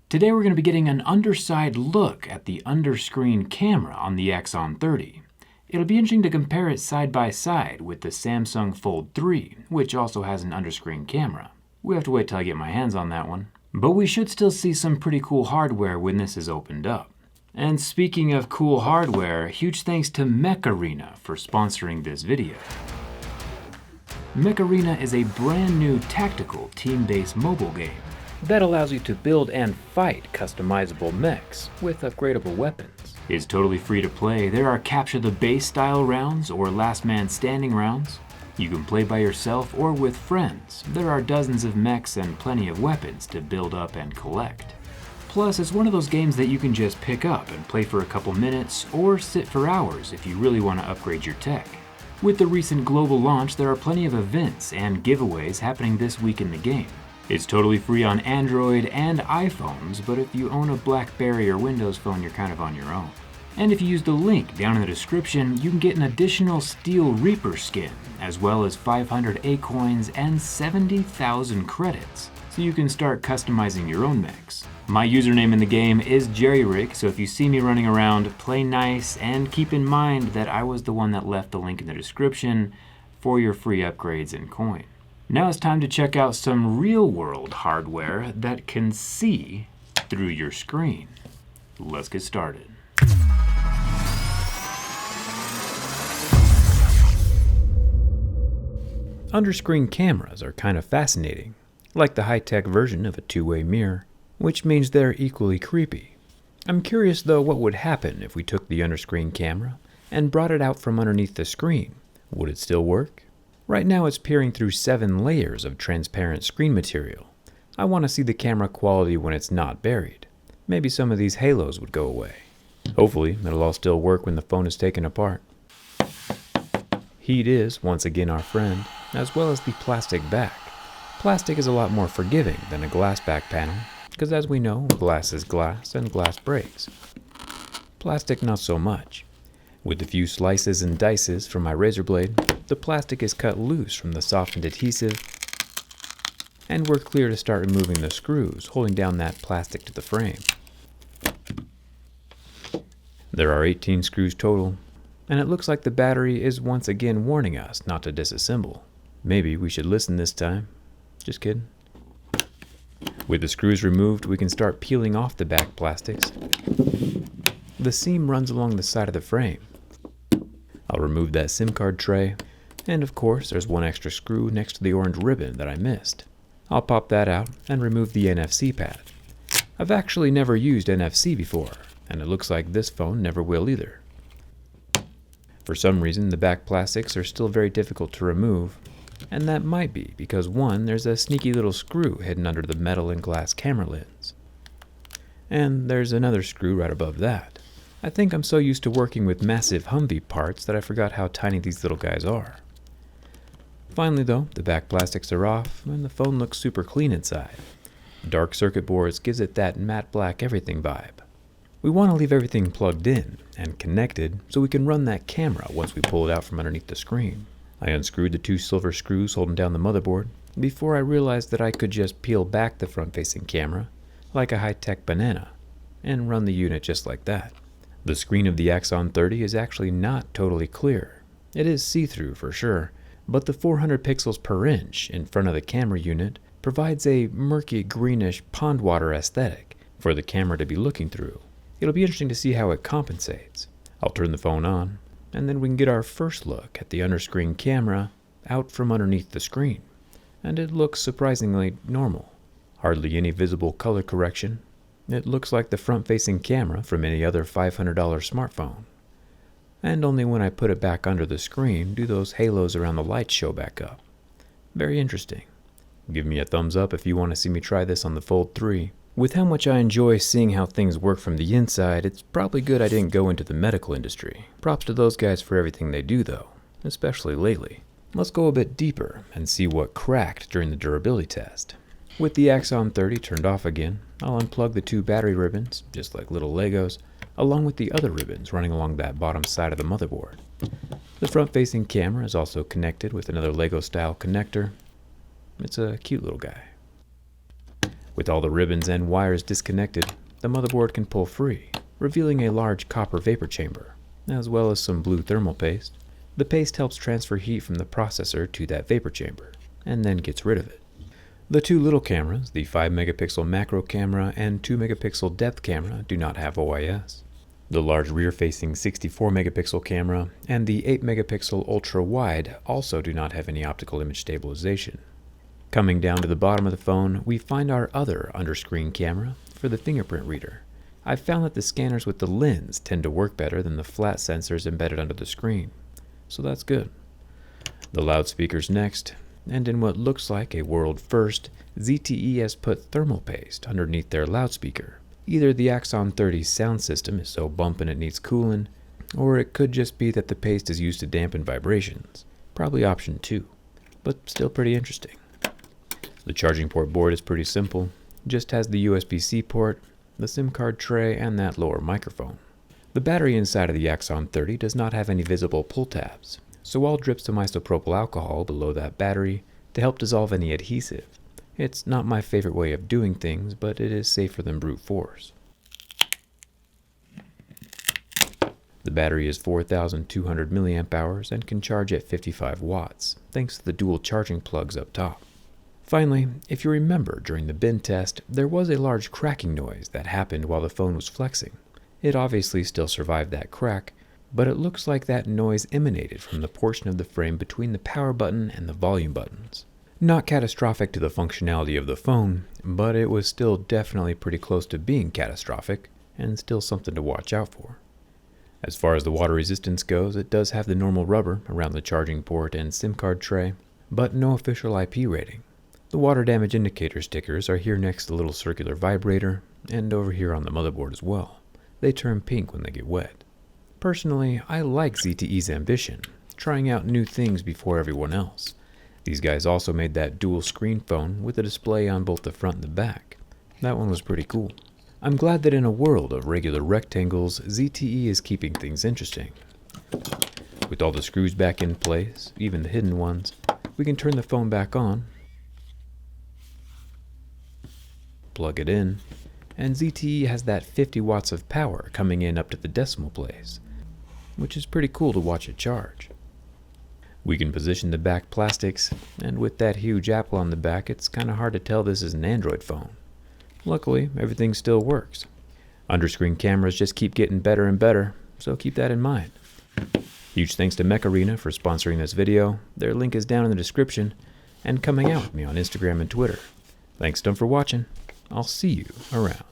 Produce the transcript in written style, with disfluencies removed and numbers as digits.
Today we're going to be getting an underside look at the underscreen camera on the Axon 30. It'll be interesting to compare it side by side with the Samsung Fold 3, which also has an underscreen camera. We have to wait till I get my hands on that one. But we should still see some pretty cool hardware when this is opened up. And speaking of cool hardware, huge thanks to Mech Arena for sponsoring this video. Mech Arena is a brand new tactical team-based mobile game that allows you to build and fight customizable mechs with upgradable weapons. It's totally free to play. There are capture the base style rounds or last man standing rounds. You can play by yourself or with friends. There are dozens of mechs and plenty of weapons to build up and collect. Plus, it's one of those games that you can just pick up and play for a couple minutes or sit for hours if you really want to upgrade your tech. With the recent global launch, there are plenty of events and giveaways happening this week in the game. It's totally free on Android and iPhones, but if you own a BlackBerry or Windows phone, you're kind of on your own. And if you use the link down in the description, you can get an additional Steel Reaper skin, as well as 500 A-coins and 70,000 credits, so you can start customizing your own mechs. My username in the game is JerryRick, so if you see me running around, play nice and keep in mind that I was the one that left the link in the description for your free upgrades and coin. Now it's time to check out some real-world hardware that can see through your screen. Let's get started. Underscreen cameras are kind of fascinating, like the high-tech version of a two-way mirror, which means they're equally creepy. I'm curious though what would happen if we took the underscreen camera and brought it out from underneath the screen. Would it still work? Right now it's peering through 7 layers of transparent screen material. I want to see the camera quality when it's not buried. Maybe some of these halos would go away. Hopefully it'll all still work when the phone is taken apart. Heat is, once again, our friend, as well as the plastic back. Plastic is a lot more forgiving than a glass back panel, because as we know, glass is glass and glass breaks. Plastic not so much. With a few slices and dices from my razor blade, the plastic is cut loose from the softened adhesive, and we're clear to start removing the screws holding down that plastic to the frame. There are 18 screws total, and it looks like the battery is once again warning us not to disassemble. Maybe we should listen this time. Just kidding. With the screws removed, we can start peeling off the back plastics. The seam runs along the side of the frame. I'll remove that SIM card tray, and of course there's one extra screw next to the orange ribbon that I missed. I'll pop that out and remove the NFC pad. I've actually never used NFC before, and it looks like this phone never will either. For some reason, the back plastics are still very difficult to remove, and that might be because one, there's a sneaky little screw hidden under the metal and glass camera lens. And there's another screw right above that. I think I'm so used to working with massive Humvee parts that I forgot how tiny these little guys are. Finally though, the back plastics are off, and the phone looks super clean inside. Dark circuit boards gives it that matte black everything vibe. We want to leave everything plugged in and connected so we can run that camera once we pull it out from underneath the screen. I unscrewed the 2 silver screws holding down the motherboard before I realized that I could just peel back the front-facing camera like a high-tech banana and run the unit just like that. The screen of the Axon 30 is actually not totally clear. It is see-through for sure, but the 400 pixels per inch in front of the camera unit provides a murky greenish pond water aesthetic for the camera to be looking through. It'll be interesting to see how it compensates. I'll turn the phone on, and then we can get our first look at the underscreen camera out from underneath the screen. And it looks surprisingly normal. Hardly any visible color correction. It looks like the front-facing camera from any other $500 smartphone. And only when I put it back under the screen do those halos around the lights show back up. Very interesting. Give me a thumbs up if you want to see me try this on the Fold 3. With how much I enjoy seeing how things work from the inside, it's probably good I didn't go into the medical industry. Props to those guys for everything they do though, especially lately. Let's go a bit deeper and see what cracked during the durability test. With the Axon 30 turned off again, I'll unplug the 2 battery ribbons, just like little Legos, along with the other ribbons running along that bottom side of the motherboard. The front-facing camera is also connected with another Lego-style connector. It's a cute little guy. With all the ribbons and wires disconnected, the motherboard can pull free, revealing a large copper vapor chamber, as well as some blue thermal paste. The paste helps transfer heat from the processor to that vapor chamber, and then gets rid of it. The two little cameras, the 5 megapixel macro camera and 2 megapixel depth camera, do not have OIS. The large rear-facing 64 megapixel camera and the 8 megapixel ultra-wide also do not have any optical image stabilization. Coming down to the bottom of the phone, we find our other under-screen camera for the fingerprint reader. I've found that the scanners with the lens tend to work better than the flat sensors embedded under the screen, so that's good. The loudspeakers next, and in what looks like a world first, ZTE has put thermal paste underneath their loudspeaker. Either the Axon 30 sound system is so bumpin' it needs coolin', or it could just be that the paste is used to dampen vibrations. Probably option 2, but still pretty interesting. The charging port board is pretty simple, just has the USB-C port, the SIM card tray, and that lower microphone. The battery inside of the Axon 30 does not have any visible pull tabs, so all drips some isopropyl alcohol below that battery to help dissolve any adhesive. It's not my favorite way of doing things, but it is safer than brute force. The battery is 4,200 milliamp hours and can charge at 55 watts, thanks to the dual charging plugs up top. Finally, if you remember during the bin test, there was a large cracking noise that happened while the phone was flexing. It obviously still survived that crack, but it looks like that noise emanated from the portion of the frame between the power button and the volume buttons. Not catastrophic to the functionality of the phone, but it was still definitely pretty close to being catastrophic, and still something to watch out for. As far as the water resistance goes, it does have the normal rubber around the charging port and SIM card tray, but no official IP rating. The water damage indicator stickers are here next to the little circular vibrator, and over here on the motherboard as well. They turn pink when they get wet. Personally, I like ZTE's ambition, trying out new things before everyone else. These guys also made that dual screen phone with a display on both the front and the back. That one was pretty cool. I'm glad that in a world of regular rectangles, ZTE is keeping things interesting. With all the screws back in place, even the hidden ones, we can turn the phone back on, plug it in, and ZTE has that 50 watts of power coming in up to the decimal place, which is pretty cool to watch it charge. We can position the back plastics, and with that huge apple on the back, it's kinda hard to tell this is an Android phone. Luckily, everything still works. Underscreen cameras just keep getting better and better, so keep that in mind. Huge thanks to Mech Arena for sponsoring this video. Their link is down in the description, and coming out with me on Instagram and Twitter. Thanks, Tom, for watching. I'll see you around.